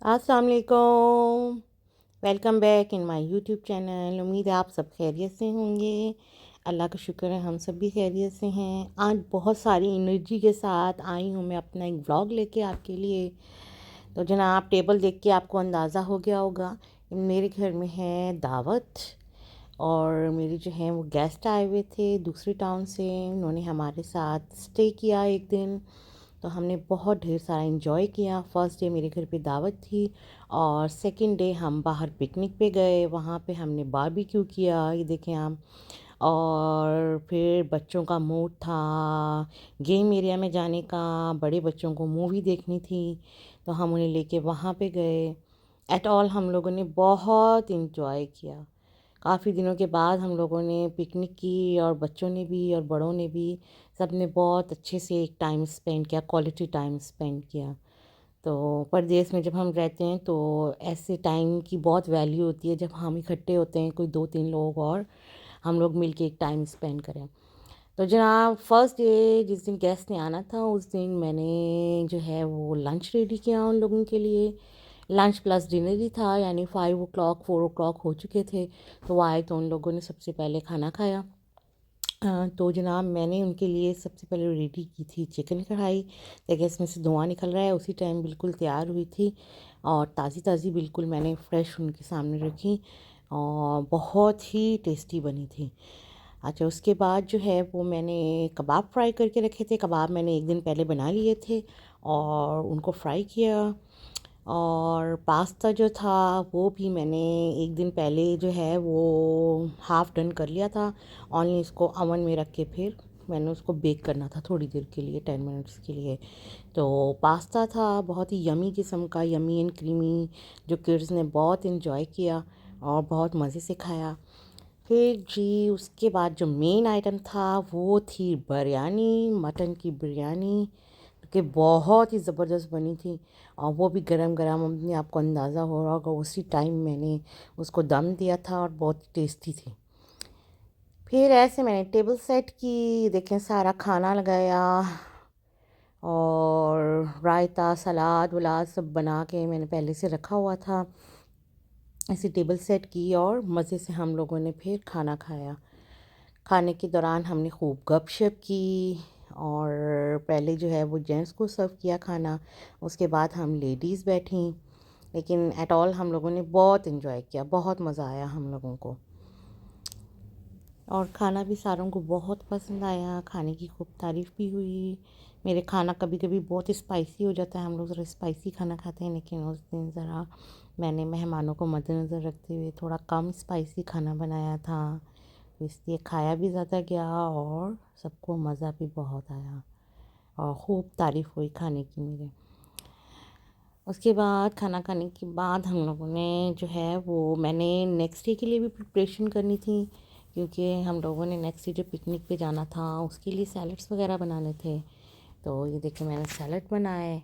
अस्सलाम वालेकुम। Welcome back in my YouTube channel. उम्मीद है आप सब खैरियत से होंगे। अल्लाह का शुक्र है हम सब भी खैरियत से हैं। आज बहुत सारी एनर्जी के साथ आई हूँ मैं अपना एक व्लॉग लेके आपके लिए। तो जनाब, टेबल देख के आपको अंदाज़ा हो गया होगा, मेरे घर में है दावत। और मेरी जो है वो गेस्ट आए हुए थे दूसरी टाउन से। उन्होंने हमारे साथ स्टे किया एक दिन। तो हमने बहुत ढेर सारा इंजॉय किया। फर्स्ट डे मेरे घर पे दावत थी और सेकंड डे हम बाहर पिकनिक पे गए। वहाँ पे हमने बारबेक्यू किया, ये देखें आप। और फिर बच्चों का मूड था गेम एरिया में जाने का। बड़े बच्चों को मूवी देखनी थी तो हम उन्हें लेके वहाँ पे गए। एट ऑल हम लोगों ने बहुत इंजॉय किया। काफ़ी दिनों के बाद हम लोगों ने पिकनिक की और बच्चों ने भी और बड़ों ने भी, सब ने बहुत अच्छे से एक टाइम स्पेंड किया, क्वालिटी टाइम स्पेंड किया। तो परदेश में जब हम रहते हैं तो ऐसे टाइम की बहुत वैल्यू होती है जब हम इकट्ठे होते हैं, कोई 2-3 लोग और हम लोग मिल के एक टाइम स्पेंड करें। तो जनाब, फर्स्ट डे जिस दिन गेस्ट ने आना था उस दिन मैंने जो है वो लंच रेडी किया उन लोगों के लिए। लंच प्लस डिनर ही था, यानी 5 o'clock 4 o'clock हो चुके थे। तो वो आए तो उन लोगों ने सबसे पहले खाना खाया। तो जनाब, मैंने उनके लिए सबसे पहले रेडी की थी चिकन कढ़ाई। देखिए इसमें से धुआं निकल रहा है, उसी टाइम बिल्कुल तैयार हुई थी और ताज़ी ताज़ी बिल्कुल मैंने फ्रेश उनके सामने रखी और बहुत ही टेस्टी बनी थी। अच्छा, उसके बाद जो है वो मैंने कबाब फ्राई करके रखे थे। कबाब मैंने एक दिन पहले बना लिए थे और उनको फ्राई किया। और पास्ता जो था वो भी मैंने एक दिन पहले जो है वो हाफ़ डन कर लिया था। ओनली इसको अवन में रख के फिर मैंने उसको बेक करना था थोड़ी देर के लिए, 10 मिनट्स के लिए। तो पास्ता था बहुत ही यमी किस्म का, यमी एंड क्रीमी, जो किड्स ने बहुत इन्जॉय किया और बहुत मज़े से खाया। फिर जी उसके बाद जो मेन आइटम था वो थी बिरयानी, मटन की बिरयानी, कि बहुत ही ज़बरदस्त बनी थी। और वो भी गरम गरम, अपने आपको अंदाज़ा हो रहा होगा उसी टाइम मैंने उसको दम दिया था और बहुत टेस्टी थी। फिर ऐसे मैंने टेबल सेट की, देखें सारा खाना लगाया और रायता सलाद वलाद सब बना के मैंने पहले से रखा हुआ था। ऐसे टेबल सेट की और मज़े से हम लोगों ने फिर खाना खाया। खाने के दौरान हमने खूब गपशप की और पहले जो है वो जेंट्स को सर्व किया खाना, उसके बाद हम लेडीज़ बैठीं। लेकिन एट ऑल हम लोगों ने बहुत इन्जॉय किया, बहुत मज़ा आया हम लोगों को। और खाना भी सारों को बहुत पसंद आया, खाने की खूब तारीफ़ भी हुई। मेरे खाना कभी कभी बहुत स्पाइसी हो जाता है, हम लोग ज़रा स्पाइसी खाना खाते हैं, लेकिन उस दिन ज़रा मैंने मेहमानों को मद्देनज़र रखते हुए थोड़ा कम स्पाइसी खाना बनाया था। तो इसलिए खाया भी ज़्यादा गया और सबको मज़ा भी बहुत आया और खूब तारीफ़ हुई खाने की मेरे। उसके बाद खाना खाने के बाद हम लोगों ने जो है वो, मैंने नेक्स्ट डे के लिए भी प्रिपरेशन करनी थी, क्योंकि हम लोगों ने नेक्स्ट डे जो पिकनिक पे जाना था उसके लिए सैलड्स वगैरह बनाने थे। तो ये देखिए मैंने सैलड बनाए,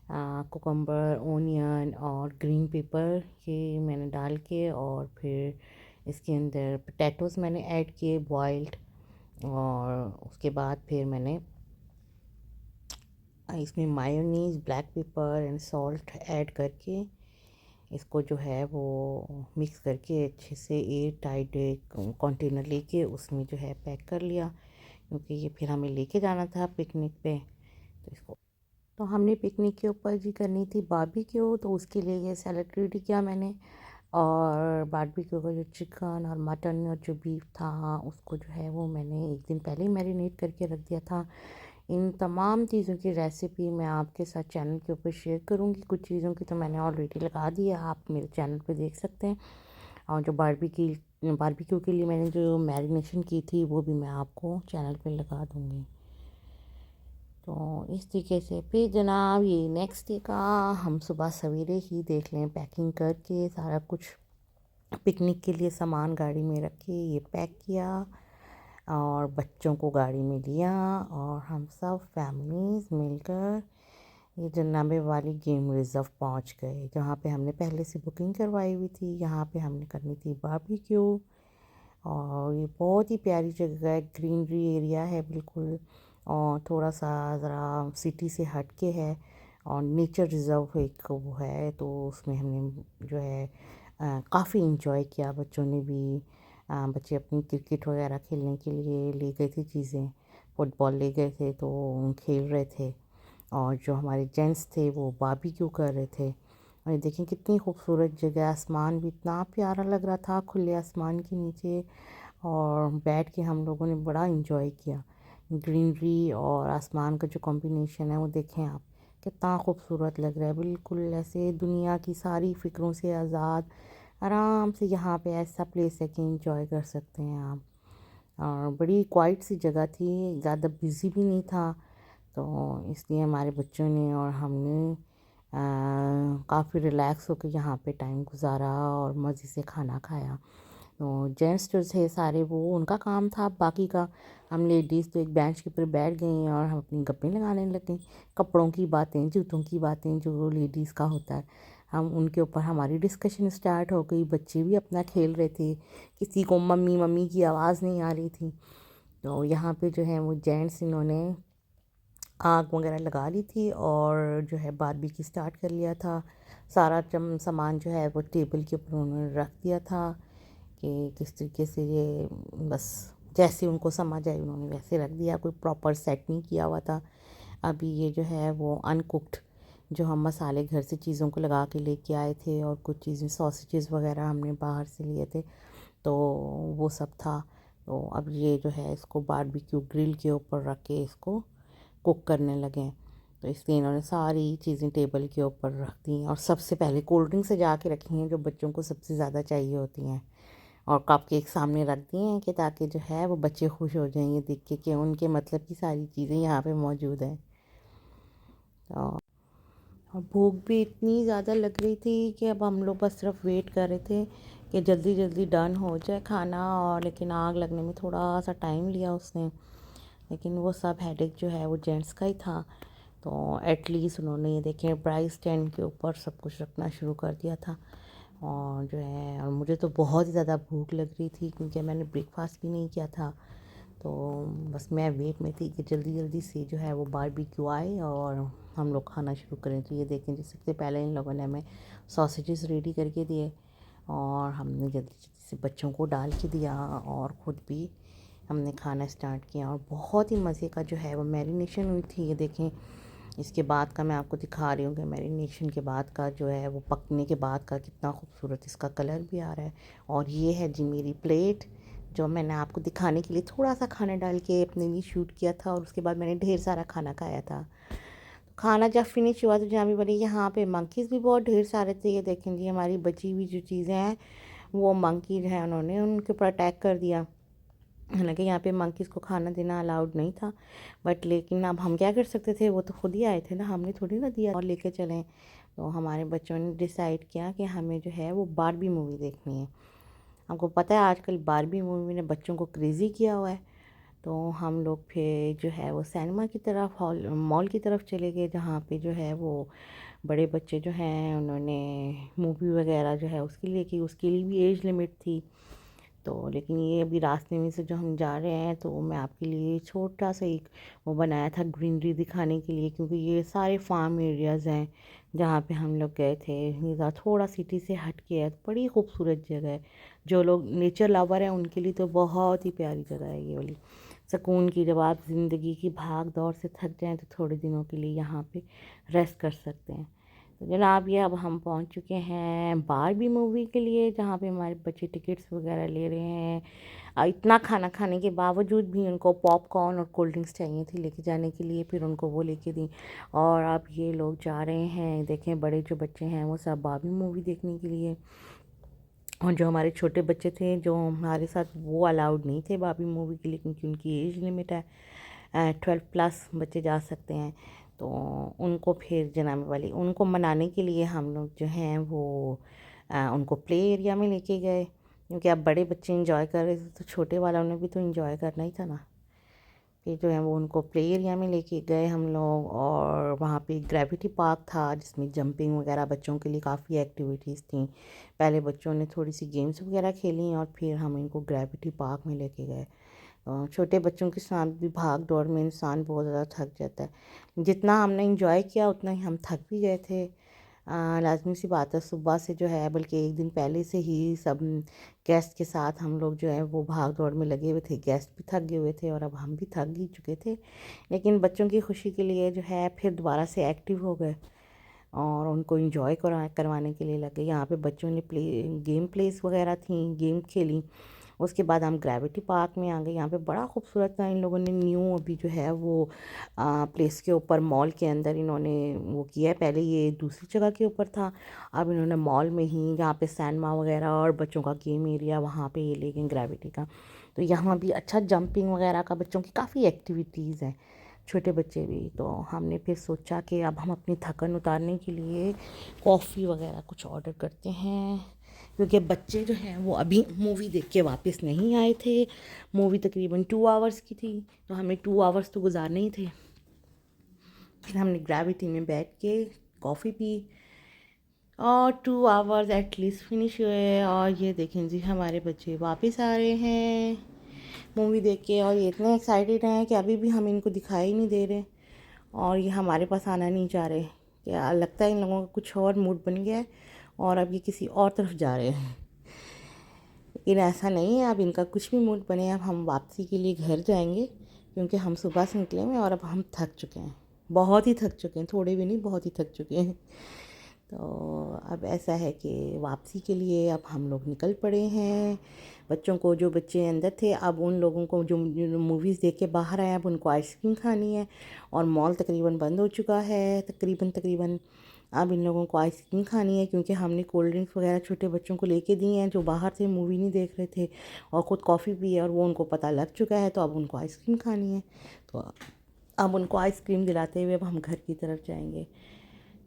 कुकम्बर, ओनियन और ग्रीन पेपर ये मैंने डाल के, और फिर इसके अंदर पोटैटोज़ मैंने ऐड किए बॉइल्ड। और उसके बाद फिर मैंने इसमें mayonnaise, black pepper and salt add करके इसको जो है वो मिक्स करके अच्छे से एयर टाइट कंटेनर लेके उसमें जो है पैक कर लिया, क्योंकि ये फिर हमें लेके जाना था पिकनिक पे। तो इसको, तो हमने पिकनिक के ऊपर जी करनी थी बारबेक्यू, तो उसके लिए ये सैलड रेडी किया मैंने। और बारबेक्यू का जो चिकन और मटन और जो बीफ था उसको जो है वो मैंने एक दिन पहले ही मैरिनेट करके रख दिया था। इन तमाम चीज़ों की रेसिपी मैं आपके साथ चैनल के ऊपर शेयर करूँगी। कुछ चीज़ों की तो मैंने ऑलरेडी लगा दी है, आप मेरे चैनल पे देख सकते हैं। और जो बारबेक्यू के लिए मैंने जो मैरिनेशन की थी वो भी मैं आपको चैनल पे लगा दूँगी। तो इस तरीके से फिर जनाब ये नेक्स्ट डे का हम सुबह सवेरे ही देख लें, पैकिंग करके सारा कुछ पिकनिक के लिए सामान गाड़ी में रख के ये पैक किया और बच्चों को गाड़ी में लिया और हम सब फैमिलीज़ मिलकर ये जन्नाबे वाली गेम रिज़र्व पहुंच गए, जहाँ पे हमने पहले से बुकिंग करवाई हुई थी। यहाँ पे हमने करनी थी बारबेक्यू। और ये बहुत ही प्यारी जगह है, ग्रीनरी एरिया है बिल्कुल, और थोड़ा सा ज़रा सिटी से हट के है और नेचर रिज़र्व एक वो है, तो उसमें हमने जो है काफ़ी इंजॉय किया। बच्चों ने भी बच्चे अपनी क्रिकेट वगैरह खेलने के लिए ले गए थे चीज़ें, फुटबॉल ले गए थे तो खेल रहे थे। और जो हमारे जेंट्स थे वो बारबेक्यू कर रहे थे। और ये देखें कितनी खूबसूरत जगह, आसमान भी इतना प्यारा लग रहा था खुले आसमान के नीचे। और बैठ के हम लोगों ने बड़ा इंजॉय किया। ग्रीनरी और आसमान का जो कॉम्बिनेशन है वो देखें आप, कितना खूबसूरत लग रहा है। बिल्कुल ऐसे दुनिया की सारी फ़िक्रों से आज़ाद आराम से यहाँ पे ऐसा प्लेस है कि इंजॉय कर सकते हैं आप। और बड़ी क्वाइट सी जगह थी, ज़्यादा बिज़ी भी नहीं था, तो इसलिए हमारे बच्चों ने और हमने काफ़ी रिलैक्स होकर यहाँ पे टाइम गुजारा और मज़े से खाना खाया। तो जेंट्स जो थे सारे वो उनका काम था, बाकी का हम लेडीज़ तो एक बेंच के ऊपर बैठ गई और हम अपनी गप्पें लगाने लग गई। कपड़ों की बातें, जूतों की बातें, जो लेडीज़ का होता है, हम उनके ऊपर हमारी डिस्कशन स्टार्ट हो गई। बच्चे भी अपना खेल रहे थे, किसी को मम्मी मम्मी की आवाज़ नहीं आ रही थी। तो यहाँ पे जो है वो जेंट्स इन्होंने आग वगैरह लगा ली थी और जो है बारबेक्यू स्टार्ट कर लिया था। सारा सामान जो है वो टेबल के ऊपर उन्होंने रख दिया था कि किस तरीके से ये बस जैसे उनको समझ आई उन्होंने वैसे रख दिया, कोई प्रॉपर सेट नहीं किया हुआ था। अभी ये जो है वो अनकुक्ड जो हम मसाले घर से चीज़ों को लगा के लेके आए थे और कुछ चीज़ें सॉसेजेस वगैरह हमने बाहर से लिए थे, तो वो सब था। तो अब ये जो है इसको बारबेक्यू ग्रिल के ऊपर रख के इसको कुक करने लगे। तो इसलिए इन्होंने सारी चीज़ें टेबल के ऊपर रख दी और सबसे पहले कोल्ड ड्रिंक सजा के रखी हैं जो बच्चों को सबसे ज़्यादा चाहिए होती हैं, और कप केक सामने रख दिए हैं कि ताकि जो है वो बच्चे खुश हो जाएंगे देख के कि उनके मतलब की सारी चीज़ें यहाँ पे मौजूद हैं। तो और भूख भी इतनी ज़्यादा लग रही थी कि अब हम लोग बस सिर्फ वेट कर रहे थे कि जल्दी जल्दी डन हो जाए खाना। और लेकिन आग लगने में थोड़ा सा टाइम लिया उसने, लेकिन वो सब हेडेक जो है वो जेंट्स का ही था। तो एटलीस्ट उन्होंने ये देखें प्राइस स्टैंड के ऊपर सब कुछ रखना शुरू कर दिया था। और जो है और मुझे तो बहुत ही ज़्यादा भूख लग रही थी क्योंकि मैंने ब्रेकफास्ट भी नहीं किया था। तो बस मैं वेट में थी कि जल्दी जल्दी से जो है वो बारबेक्यू आए और हम लोग खाना शुरू करें। तो ये देखें जी सबसे पहले इन लोगों ने हमें सॉसेजेस रेडी करके दिए और हमने जल्दी जल्दी से बच्चों को डाल के दिया और ख़ुद भी हमने खाना स्टार्ट किया। और बहुत ही मज़े का जो है वो मैरिनेशन हुई थी। ये देखें इसके बाद का मैं आपको दिखा रही हूँ कि मैरिनेशन के बाद का जो है वो पकने के बाद का कितना खूबसूरत इसका कलर भी आ रहा है। और ये है जी मेरी प्लेट जो मैंने आपको दिखाने के लिए थोड़ा सा खाना डाल के अपने लिए शूट किया था और उसके बाद मैंने ढेर सारा खाना खाया था। खाना जब फिनिश हुआ तो जहाँ भी बोली यहाँ पे मंकीज़ भी बहुत ढेर सारे थे। ये देखें जी हमारी बची हुई जो चीज़ें हैं वो मंकी जो है उन्होंने उनके ऊपर अटैक कर दिया। हालांकि यहाँ पे मंकीज़ को खाना देना अलाउड नहीं था, बट लेकिन अब हम क्या कर सकते थे, वो तो खुद ही आए थे ना, हमने थोड़ी ना दिया और लेके चलें। तो हमारे बच्चों ने डिसाइड किया कि हमें जो है वो बारबी मूवी देखनी है। आपको पता है आजकल बारबी मूवी ने बच्चों को क्रेज़ी किया हुआ है। तो हम लोग फिर जो है वो सिनेमा की तरफ हॉल मॉल की तरफ चले गए जहाँ पे जो है वो बड़े बच्चे जो हैं उन्होंने मूवी वगैरह जो है उसके लिए की, उसके लिए भी एज लिमिट थी। तो लेकिन ये अभी रास्ते में से जो हम जा रहे हैं तो मैं आपके लिए छोटा सा एक वो बनाया था ग्रीनरी दिखाने के लिए, क्योंकि ये सारे फार्म एरियाज़ हैं जहाँ पे हम लोग गए थे। ये थोड़ा सिटी से हट के है, बड़ी खूबसूरत जगह है। जो लोग नेचर लवर हैं उनके लिए तो बहुत ही प्यारी जगह है ये वाली, सुकून की। जब आप ज़िंदगी की भाग दौड़ से थक जाएं तो थोड़े दिनों के लिए यहाँ पे रेस्ट कर सकते हैं। तो जनाब ये अब हम पहुंच चुके हैं बारबी मूवी के लिए, जहाँ पे हमारे बच्चे टिकट्स वगैरह ले रहे हैं। इतना खाना खाने के बावजूद भी उनको पॉपकॉर्न और कोल्ड ड्रिंक्स चाहिए थी लेके जाने के लिए, फिर उनको वो लेके दी। और अब ये लोग जा रहे हैं, देखें बड़े जो बच्चे हैं वो सब बारबी मूवी देखने के लिए। और जो हमारे छोटे बच्चे थे जो हमारे साथ वो अलाउड नहीं थे बारबी मूवी के लिए, क्योंकि उनकी एज लिमिट है, 12+ बच्चे जा सकते हैं। तो उनको फिर जनाब वाली उनको मनाने के लिए हम लोग जो हैं वो उनको प्ले एरिया में लेके गए, क्योंकि अब बड़े बच्चे इंजॉय कर रहे थे तो छोटे वालों ने भी तो इंजॉय करना ही था ना। फिर जो है वो उनको प्ले एरिया में लेके गए हम लोग, और वहाँ पे ग्रेविटी पार्क था जिसमें जंपिंग वगैरह बच्चों के लिए काफ़ी एक्टिविटीज़ थी। पहले बच्चों ने थोड़ी सी गेम्स वगैरह खेली और फिर हम इनको ग्रेविटी पार्क में लेके गए। छोटे बच्चों के साथ भी भाग दौड़ में इंसान बहुत ज़्यादा थक जाता है। जितना हमने इंजॉय किया उतना ही हम थक भी गए थे। लाज़मी सी बात है, सुबह से जो है बल्कि एक दिन पहले से ही सब गेस्ट के साथ हम लोग जो है वो भाग दौड़ में लगे हुए थे। गेस्ट भी थक गए हुए थे और अब हम भी थक ही चुके थे, लेकिन बच्चों की खुशी के लिए जो है फिर दोबारा से एक्टिव हो गए और उनको इंजॉय करवाने के लिए लगे। यहाँ पे बच्चों ने गेम प्लेस वगैरह थी, गेम खेली। उसके बाद हम ग्रेविटी पार्क में आ गए। यहाँ पे बड़ा खूबसूरत था, इन लोगों ने न्यू अभी जो है वो प्लेस के ऊपर मॉल के अंदर इन्होंने वो किया है। पहले ये दूसरी जगह के ऊपर था, अब इन्होंने मॉल में ही यहाँ पे सैंडमा वगैरह और बच्चों का गेम एरिया वहाँ पे ये ले गए ग्रेविटी का। तो यहाँ भी अच्छा जंपिंग वगैरह का बच्चों की काफ़ी एक्टिविटीज़ हैं, छोटे बच्चे भी। तो हमने फिर सोचा कि अब हम अपनी थकन उतारने के लिए कॉफ़ी वगैरह कुछ ऑर्डर करते हैं, क्योंकि बच्चे जो हैं वो अभी मूवी देख के वापस नहीं आए थे। मूवी तकरीबन 2 आवर्स की थी, तो हमें 2 आवर्स तो गुजारने ही थे। फिर हमने ग्रेविटी में बैठ के कॉफ़ी पी और 2 आवर्स एटलीस्ट फिनिश हुए। और ये देखें जी, हमारे बच्चे वापस आ रहे हैं मूवी देख के, और ये इतने एक्साइटेड हैं कि अभी भी हम इनको दिखाई नहीं दे रहे और ये हमारे पास आना नहीं चाह रहे। क्या लगता है इन लोगों का कुछ और मूड बन गया है और अब ये किसी और तरफ जा रहे हैं। लेकिन ऐसा नहीं है, अब इनका कुछ भी मूड बने, अब हम वापसी के लिए घर जाएंगे, क्योंकि हम सुबह से निकले हैं और अब हम थक चुके हैं, बहुत ही थक चुके हैं, थोड़े भी नहीं बहुत ही थक चुके हैं। तो अब ऐसा है कि वापसी के लिए अब हम लोग निकल पड़े हैं। बच्चों को, जो बच्चे अंदर थे, अब उन लोगों को जो मूवीज़ देख के बाहर आए, अब उनको आइसक्रीम खानी है और मॉल तकरीबन बंद हो चुका है, तकरीबन। अब इन लोगों को आइसक्रीम खानी है, क्योंकि हमने कोल्ड ड्रिंक्स वगैरह छोटे बच्चों को लेके दी हैं जो बाहर से मूवी नहीं देख रहे थे, और ख़ुद कॉफ़ी पी है और वो उनको पता लग चुका है, तो अब उनको आइसक्रीम खानी है। तो अब उनको आइसक्रीम दिलाते हुए अब हम घर की तरफ जाएंगे।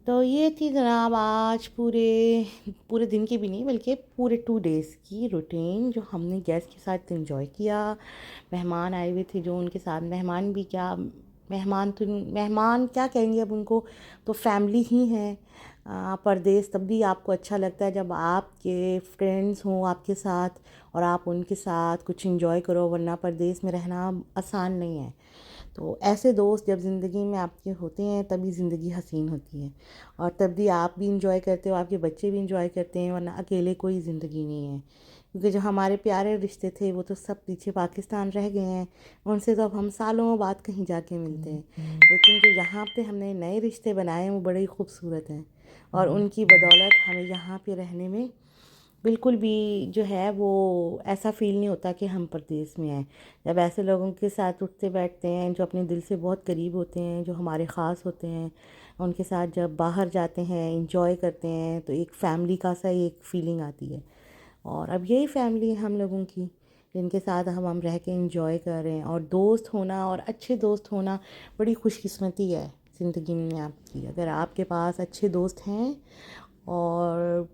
तो ये थी जनाब आज पूरे दिन की भी नहीं बल्कि पूरे 2 डेज़ की रूटीन, जो हमने गेस्ट के साथ एंजॉय किया। मेहमान आए हुए थे जो उनके साथ, मेहमान भी क्या, मेहमान क्या कहेंगे अब उनको, तो फैमिली ही हैं। परदेश तब भी आपको अच्छा लगता है जब आपके फ्रेंड्स हों आपके साथ और आप उनके साथ कुछ एंजॉय करो, वरना परदेश में रहना आसान नहीं है। तो ऐसे दोस्त जब ज़िंदगी में आपके होते हैं तभी ज़िंदगी हसीन होती है, और तभी आप भी इंजॉय करते हो, आपके बच्चे भी इंजॉय करते हैं, वरना अकेले कोई ज़िंदगी नहीं है। क्योंकि जो हमारे प्यारे रिश्ते थे वो तो सब पीछे पाकिस्तान रह गए हैं, उनसे तो अब हम सालों बाद कहीं जाके मिलते हैं। लेकिन जो यहाँ पे हमने नए रिश्ते बनाए हैं वो बड़े ही खूबसूरत हैं, और उनकी बदौलत हमें यहाँ पे रहने में बिल्कुल भी जो है वो ऐसा फ़ील नहीं होता कि हम परदेश में हैं। जब ऐसे लोगों के साथ उठते बैठते हैं जो अपने दिल से बहुत करीब होते हैं, जो हमारे ख़ास होते हैं, उनके साथ जब बाहर जाते हैं, इंजॉय करते हैं, तो एक फ़ैमिली का सा एक फ़ीलिंग आती है। और अब यही फ़ैमिली है हम लोगों की, जिनके साथ हम रह के इंजॉय कर रहे हैं। और दोस्त होना और अच्छे दोस्त होना बड़ी खुशकिस्मती है ज़िंदगी में आपकी, अगर आपके पास अच्छे दोस्त हैं और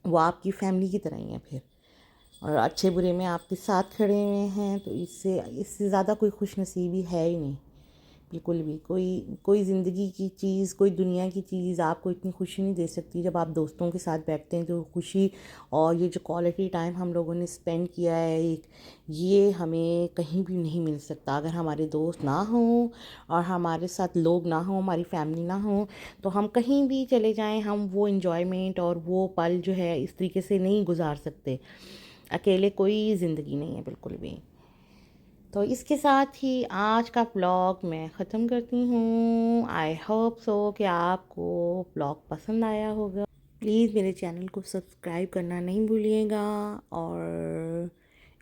वो आपकी फ़ैमिली की तरह ही हैं फिर, और अच्छे बुरे में आपके साथ खड़े हुए हैं, तो इससे ज़्यादा कोई खुशनसीबी है ही नहीं। बिल्कुल भी कोई ज़िंदगी की चीज़, कोई दुनिया की चीज़ आपको इतनी खुशी नहीं दे सकती जब आप दोस्तों के साथ बैठते हैं। तो खुशी और ये जो क्वालिटी टाइम हम लोगों ने स्पेंड किया है एक, ये हमें कहीं भी नहीं मिल सकता। अगर हमारे दोस्त ना हों और हमारे साथ लोग ना हों, हमारी फैमिली ना हो, तो हम कहीं भी चले जाएं, हम वो इन्जॉयमेंट और वो पल जो है इस तरीके से नहीं गुजार सकते। अकेले कोई ज़िंदगी नहीं है बिल्कुल भी। तो इसके साथ ही आज का व्लॉग मैं ख़त्म करती हूँ। आई होप सो कि आपको व्लॉग पसंद आया होगा। प्लीज़ मेरे चैनल को सब्सक्राइब करना नहीं भूलिएगा, और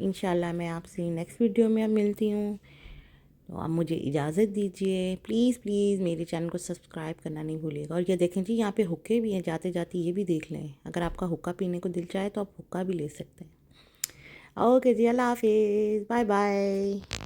इंशाल्लाह मैं आपसे नेक्स्ट वीडियो में अब मिलती हूँ। तो आप मुझे इजाज़त दीजिए, प्लीज़ मेरे चैनल को सब्सक्राइब करना नहीं भूलिएगा। और ये देखें जी, यहाँ पे हुक्के भी हैं, जाते जाते ये भी देख लें। अगर आपका हुक्का पीने को दिल चाहे तो आप हुक्का भी ले सकते हैं। ओके जी, अल्लाह हाफिज़, बाय बाय।